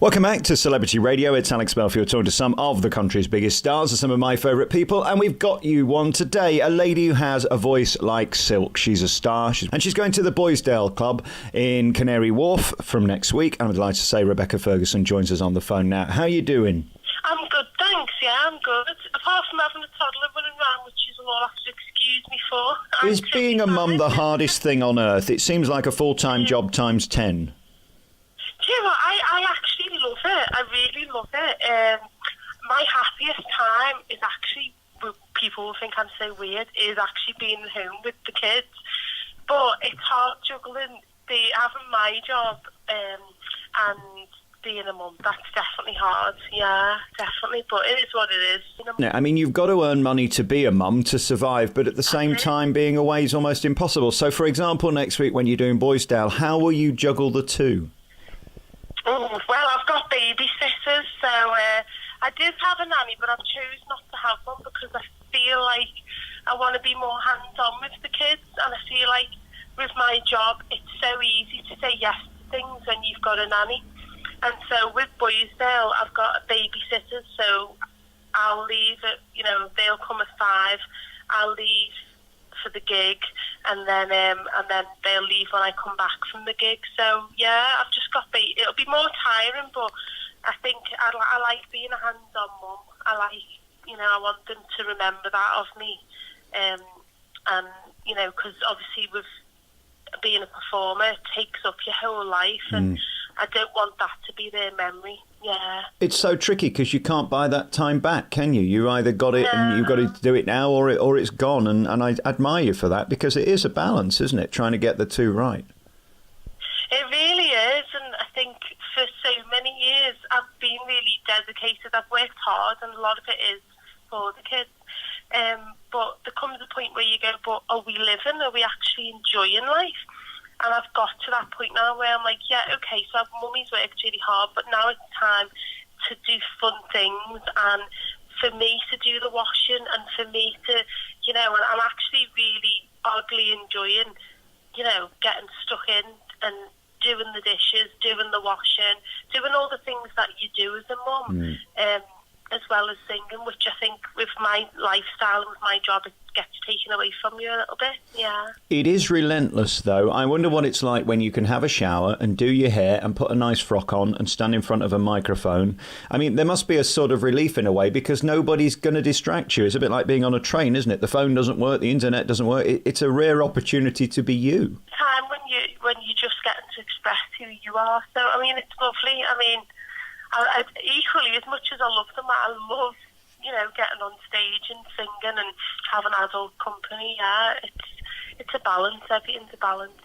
Welcome back to Celebrity Radio. It's Alex Belfield talking to some of the country's biggest stars and some of my favourite people. And we've got you one today, a lady who has a voice like silk. She's a star. She's going to the Boisdale Club in Canary, Wharf from next week. And I'm delighted to say Rebecca Ferguson joins us on the phone now. How are you doing? I'm good, thanks. Yeah, I'm good. Apart from having a toddler running around, which you will have to excuse me for. Is being a mum the hardest thing on earth? It seems like a full-time job times 10. Do you know what? I actually love it. I really love it. My happiest time is actually, people will think I'm so weird, is actually being home with the kids. But it's hard juggling having my job and being a mum. That's definitely hard. Yeah, definitely. But it is what it is. You know? Yeah, I mean, you've got to earn money to be a mum, to survive, but at the same time, being away is almost impossible. So, for example, next week when you're doing Boisdale, how will you juggle the two? Oh, well, I've got babysitters, so I did have a nanny, but I've chosen not to have one because I feel like I want to be more hands-on with the kids, and I feel like with my job, it's so easy to say yes to things when you've got a nanny. And so with Boisdale, I've got babysitters, so I'll leave at, they'll come at 5, I'll leave for the gig, and then they'll leave when I come back from the gig. So yeah, I've just got it'll be more tiring, but I think I like being a hands-on mum. I like, I want them to remember that of me, and because obviously with being a performer, it takes up your whole life, and I don't want that to be their memory. Yeah. It's so tricky because you can't buy that time back, can you? You either got it and you've got to do it now, or it's gone. And I admire you for that, because it is a balance, isn't it? Trying to get the two right. It really is, and I think for so many years I've been really dedicated. I've worked hard, and a lot of it is for the kids. But there comes a point where you go, but are we living? Are we actually enjoying life? And I've got to that point now where I'm like, yeah, okay, so mummy's worked really hard, but now it's time to do fun things, and for me to do the washing, and for me to, and I'm actually really oddly enjoying, getting stuck in and doing the dishes, doing the washing, doing all the things that you do as a mum, as well as singing, which I think with my lifestyle and with my job, it gets taken away from you a little bit. Yeah. It is relentless, though. I wonder what it's like when you can have a shower and do your hair and put a nice frock on and stand in front of a microphone. I mean, there must be a sort of relief in a way, because nobody's going to distract you. It's a bit like being on a train, isn't it? The phone doesn't work, the internet doesn't work. It's a rare opportunity to be you. Time when you just get to express who you are. So, I mean, it's lovely. I mean, I equally, as much as I love them, I love, getting on stage and singing and having adult company. Yeah, it's a balance. Everything's a balance.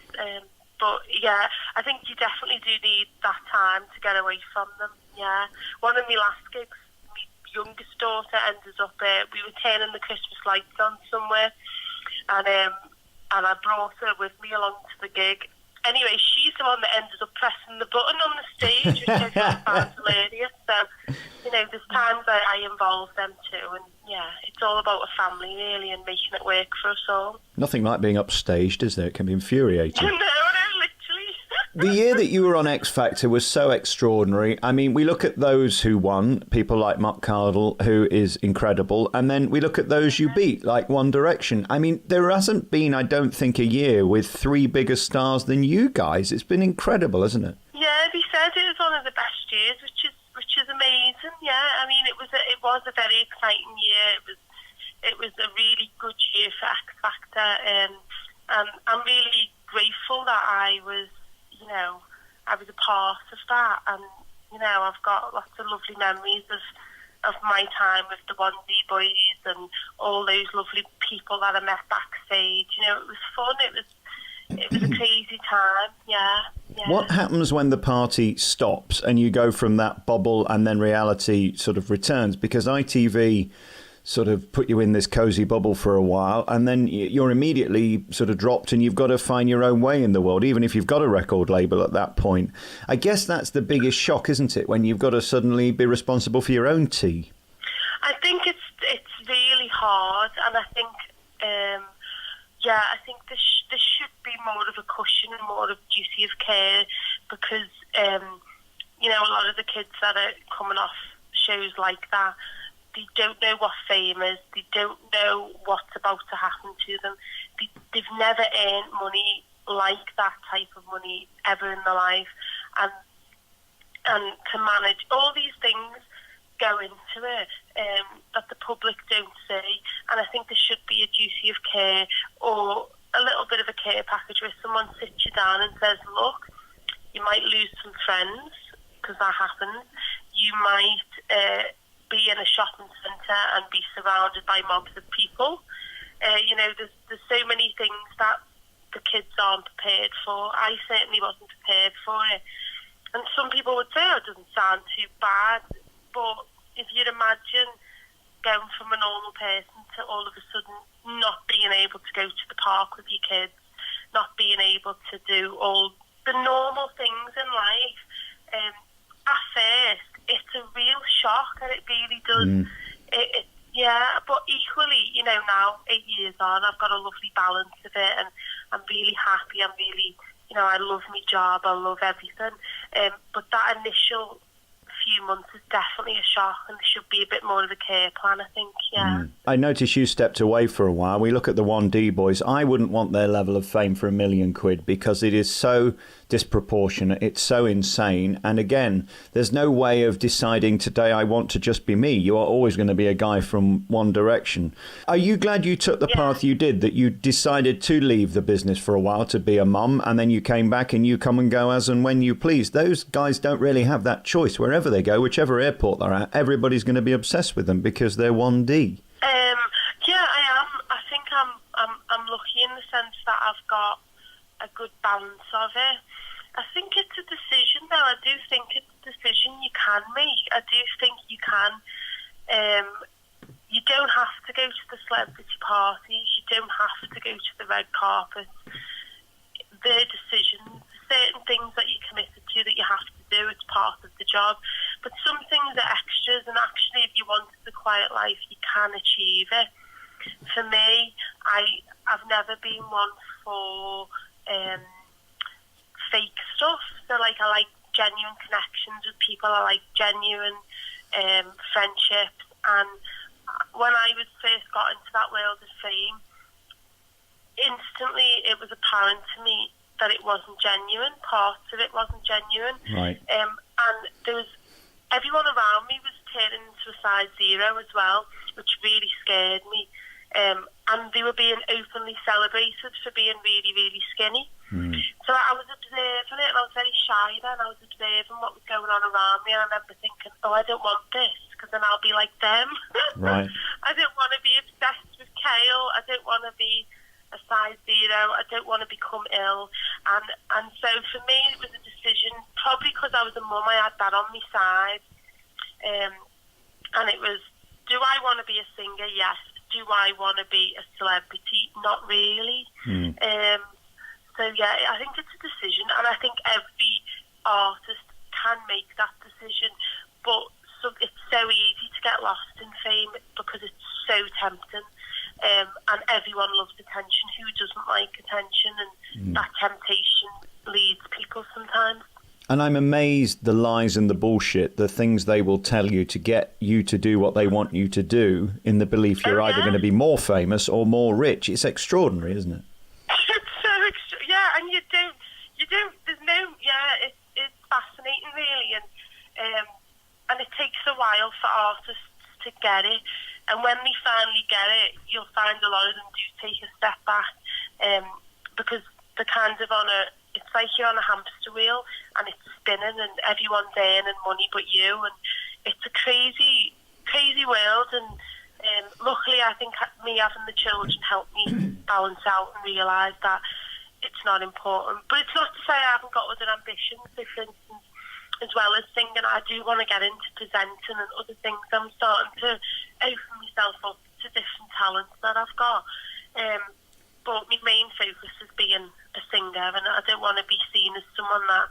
But yeah, I think you definitely do need that time to get away from them. Yeah, one of my last gigs, my youngest daughter ended up. We were turning the Christmas lights on somewhere, and I brought her with me along to the gig. Anyway, she's the one that ended up pressing the button on the stage, which I found hilarious. So, there's times I involve them too, and yeah, it's all about a family really, and making it work for us all. Nothing like being upstaged, is there? It can be infuriating. No, literally. The year that you were on X Factor was so extraordinary. I mean, we look at those who won, people like Mark Cardle, who is incredible, and then we look at those you beat, like One Direction. I mean, there hasn't been, I don't think, a year with 3 bigger stars than you guys. It's been incredible, isn't it? Yeah, they said it was one of the best years, which is amazing. Yeah, I mean, it was a very exciting year. It was a really good year for X Factor, and I'm really grateful that I was a part of that, and I've got lots of lovely memories of my time with the Boisdale boys and all those lovely people that I met backstage. It was fun. It was a crazy time. Yeah. What happens when the party stops and you go from that bubble and then reality sort of returns? Because ITV sort of put you in this cozy bubble for a while, and then you're immediately sort of dropped, and you've got to find your own way in the world, even if you've got a record label at that point. I guess that's the biggest shock, isn't it, when you've got to suddenly be responsible for your own tea? I think it's really hard, and I think I think there should be more of a cushion and more of duty of care, because you know, a lot of the kids that are coming off shows like that, they don't know what fame is. They don't know what's about to happen to them. They've never earned money like that type of money ever in their life. And to manage all these things go into it that the public don't see. And I think there should be a duty of care or a little bit of a care package where someone sits you down and says, look, you might lose some friends because that happens. You might be in a shopping centre and be surrounded by mobs of people. You know, there's so many things that the kids aren't prepared for. I certainly wasn't prepared for it. And some people would say, oh, it doesn't sound too bad. But if you'd imagine going from a normal person to all of a sudden not being able to go to the park with your kids, not being able to do all the normal things in life, at first, it's a real shock, and it really does. Yeah, but equally, you know, now, 8 years on, I've got a lovely balance of it, and I'm really happy. I'm really, you know, I love my job. I love everything. But that initial few months is definitely a shock, and there should be a bit more of a care plan, I think, yeah. I noticed you stepped away for a while. We look at the 1D boys. I wouldn't want their level of fame for £1 million because it is so disproportionate. It's so insane. And again, there's no way of deciding today I want to just be me. You are always going to be a guy from one direction. Are you glad you took the path you did, that you decided to leave the business for a while to be a mum, and then you came back and you come and go as and when you please? Those guys don't really have that choice. Wherever they go, whichever airport they're at, everybody's going to be obsessed with them because they're 1D. Yeah, I am. I think I'm lucky in the sense that I've got a good balance of it. I think it's a decision, though. I do think it's a decision you can make. I do think you can. You don't have to go to the celebrity parties. You don't have to go to the red carpet. They're decisions. Certain things that you're committed to that you have to do, it's part of the job. But some things are extras, and actually if you wanted the quiet life, you can achieve it. For me, I've never been one for fake stuff. So like, I like genuine connections with people. I like genuine friendships. And when I was first got into that world of fame, instantly it was apparent to me that it wasn't genuine. Parts of it wasn't genuine. Right. And there was, everyone around me was turning into a size 0 as well, which really scared me. And they were being openly celebrated for being really, really skinny. So I was observing it, and I was very shy then. I was observing what was going on around me, and I remember thinking, oh, I don't want this, because then I'll be like them. Right. I don't want to be obsessed with kale. I don't want to be a size 0. I don't want to become ill. And so for me, it was a decision, probably because I was a mum, I had that on my side. And it was, do I want to be a singer? Yes. Do I want to be a celebrity? Not really. So yeah, I think it's a decision, and I think every artist can make that decision. But it's so easy to get lost in fame because it's so tempting. And everyone loves attention. Who doesn't like attention? And that temptation leads people sometimes. And I'm amazed the lies and the bullshit, the things they will tell you to get you to do what they want you to do, in the belief you're either going to be more famous or more rich. It's extraordinary, isn't it? It's so yeah, and you don't, there's no, yeah, it's fascinating really, and it takes a while for artists to get it. And when they finally get it, you'll find a lot of them do take a step back, because they're kind of it's like you're on a hamster wheel and it's spinning and everyone's earning money but you, and it's a crazy, crazy world. And luckily I think me having the children helped me balance out and realise that it's not important. But it's not to say I haven't got other ambitions. So for instance, as well as singing, I do want to get into presenting and other things. I'm starting to open myself up to different talents that I've got. But my main focus is being a singer, and I don't want to be seen as someone that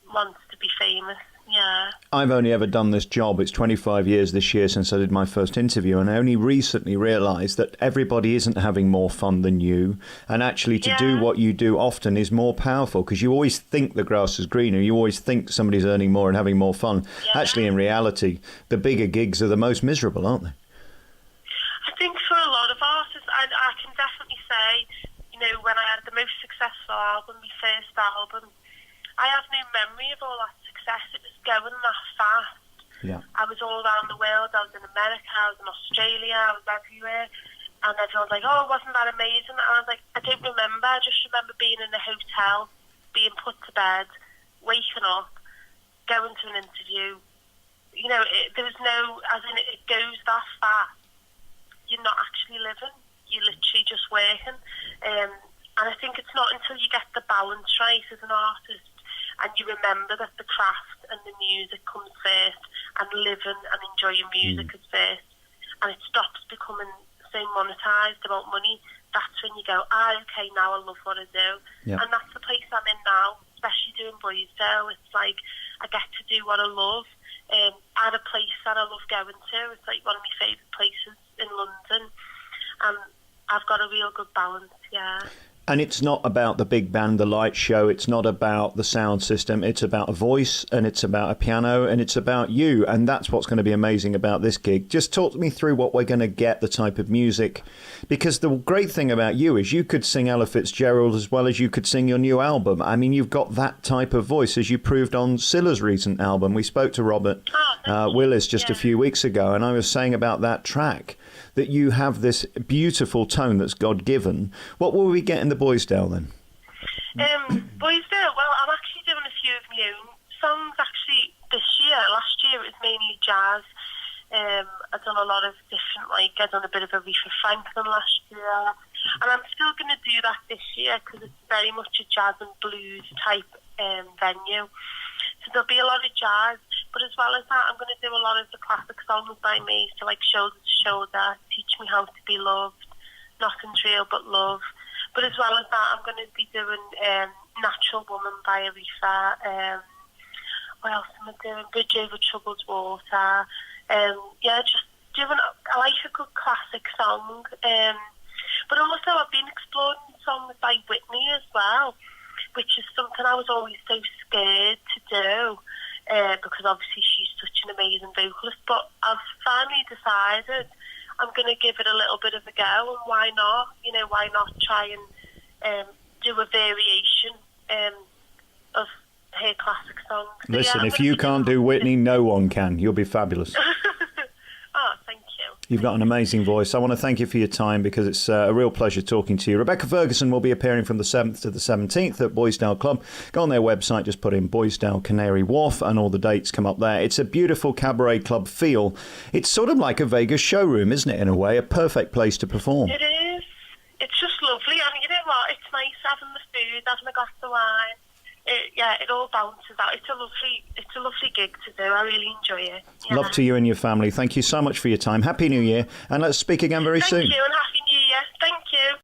wants to be famous. Yeah. I've only ever done this job. It's 25 years this year since I did my first interview, and I only recently realised that everybody isn't having more fun than you. And actually to do what you do often is more powerful, because you always think the grass is greener. You always think somebody's earning more and having more fun. Yeah. Actually, in reality, the bigger gigs are the most miserable, aren't they? I think for a lot of artists, I can definitely say, you know, when I had the most successful album, my first album, I have no memory of all that success. It was going that fast. Yeah. I was all around the world. I was in America, I was in Australia, I was everywhere. And everyone was like, oh, wasn't that amazing? And I was like, I don't remember. I just remember being in a hotel, being put to bed, waking up, going to an interview. You know, there was no, as in it goes that fast. You're not actually living. You're literally just working. And I think it's not until you get the balance right as an artist and you remember that the craft and the music comes first and living and enjoying music is first, and it stops becoming so monetised about money, that's when you go, okay, now I love what I do. Yep. And that's the place I'm in now, especially doing Boisdale. It's like I get to do what I love at a place that I love going to. It's like one of my favourite places in London, and I've got a real good balance, yeah. And it's not about the big band, the light show. It's not about the sound system. It's about a voice, and it's about a piano, and it's about you. And that's what's going to be amazing about this gig. Just talk me through what we're going to get, the type of music. Because the great thing about you is you could sing Ella Fitzgerald as well as you could sing your new album. I mean, you've got that type of voice, as you proved on Scylla's recent album. We spoke to Robert Willis just a few weeks ago, and I was saying about that track that you have this beautiful tone that's God-given. What will we get in the Boisdale then? Boisdale, well, I'm actually doing a few of my own songs actually this year. Last year it was mainly jazz. I've done a lot of different, like I've done a bit of Aretha Franklin last year, and I'm still going to do that this year because it's very much a jazz and blues type venue. So there'll be a lot of jazz, but as well as that, I'm going to do a lot of the classic songs by me, so like Shoulder to Shoulder, Teach Me How to Be Loved, Nothing's Real But Love. But as well as that, I'm going to be doing Natural Woman by Aretha. What else am I doing? Bridge Over Troubled Water. Just doing, I like a good classic song. But also I've been exploring songs by Whitney as well, which is something I was always so scared to do, because obviously she's such an amazing vocalist. But I've finally decided I'm going to give it a little bit of a go, and why not? You know, why not try and do a variation of her classic songs. So, listen, if you can't do Whitney, no one can. You'll be fabulous. Oh, thank you. You've got an amazing voice. I want to thank you for your time, because it's a real pleasure talking to you. Rebecca Ferguson will be appearing from the 7th to the 17th at Boisdale Club. Go on their website, just put in Boisdale, Canary, Wharf, and all the dates come up there. It's a beautiful cabaret club feel. It's sort of like a Vegas showroom, isn't it, in a way? A perfect place to perform. It is. It's just lovely. I mean, you know what? It's nice having the food, having a glass of wine. It all balances out. It's a lovely gig to do. I really enjoy it. Yeah. Love to you and your family. Thank you so much for your time. Happy New Year, and let's speak again very soon. Thank you, and